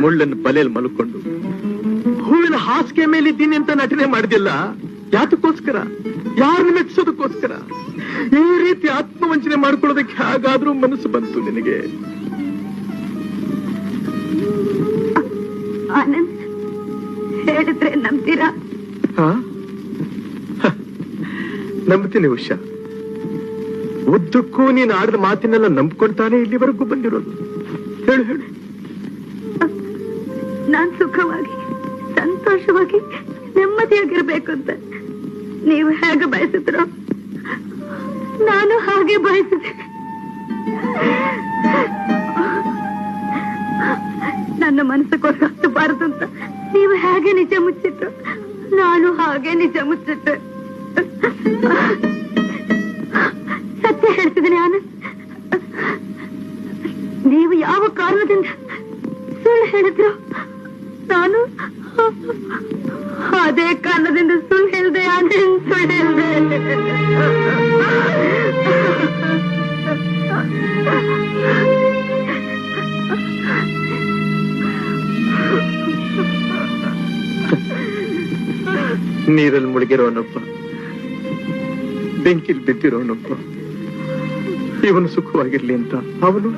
ಮುಳ್ಳನ್ನು ಬಲೆಯಲ್ಲಿ ಮಲ್ಕೊಂಡು ಹೂವಿನ ಹಾಸಿಗೆ ಮೇಲೆ ಇದ್ದೀನಿ ಅಂತ ನಟನೆ ಮಾಡಿದಿಲ್ಲ. ಯಾತಕ್ಕೋಸ್ಕರ? ಯಾರನ್ನ ಮೆಚ್ಚಿಸೋದಕ್ಕೋಸ್ಕರ? ಈ ರೀತಿ ಆತ್ಮವಂಚನೆ ಮಾಡ್ಕೊಳ್ಳೋದಕ್ಕೆ ಹೇಗಾದ್ರೂ ಮನಸ್ಸು ಬಂತು ನಿನಗೆ? ಆನಂದ್, ಹೇಳಿದ್ರೆ ನಂಬ್ತೀರಾ? ನಂಬ್ತೀನಿ ಉಷಾ. ಉದ್ದಕ್ಕೂ ನೀನು ಆಡಿದ ಮಾತಿನೆಲ್ಲ ನಂಬ್ಕೊಂತಾನೆ ಇಲ್ಲಿವರೆಗೂ ಬಂದಿರೋದು. ಹೇಳು ಹೇಳು. ನಾನ್ ಸುಖವಾಗಿ, ಸಂತೋಷವಾಗಿ, ನೆಮ್ಮದಿಯಾಗಿರ್ಬೇಕು ಅಂತ ನೀವು ಹೇಗೆ ಬಯಸಿದ್ರೋ ನಾನು ಹಾಗೆ ಬಯಸಿದೆ. ನನ್ನ ಮನಸ್ಸು ಹತ್ತಬಾರದು ಅಂತ ನೀವು ಹೇಗೆ ನಿಜ ಮುಚ್ಚಿಟ್ರು ನಾನು ಹಾಗೆ ನಿಜ ಮುಚ್ಚಿಟ್ಟೆ. ಸತ್ಯ ಹೇಳ್ತಿದ್ದೀನಿ ಆನಂದ್, ನೀವು ಯಾವ ಕಾರಣದಿಂದ ಸುಳ್ಳು ಹೇಳಿದ್ರು ನಾನು ಅದೇ ಕಾರಣದಿಂದ ಸುಳ್ಳು ಹೇಳಿದೆ. ಆನಂದ್, ಸುಳ್ಳು ಹೇಳಿದೆ. ನೀರಲ್ಲಿ ಮುಳುಗಿರೋನೊಬ್ಬ, ಬೆಂಕಿಲ್ ಬಿದ್ದಿರೋನೊಬ್ಬ, ಇವನು ಸುಖವಾಗಿರ್ಲಿ ಅಂತ ಅವನು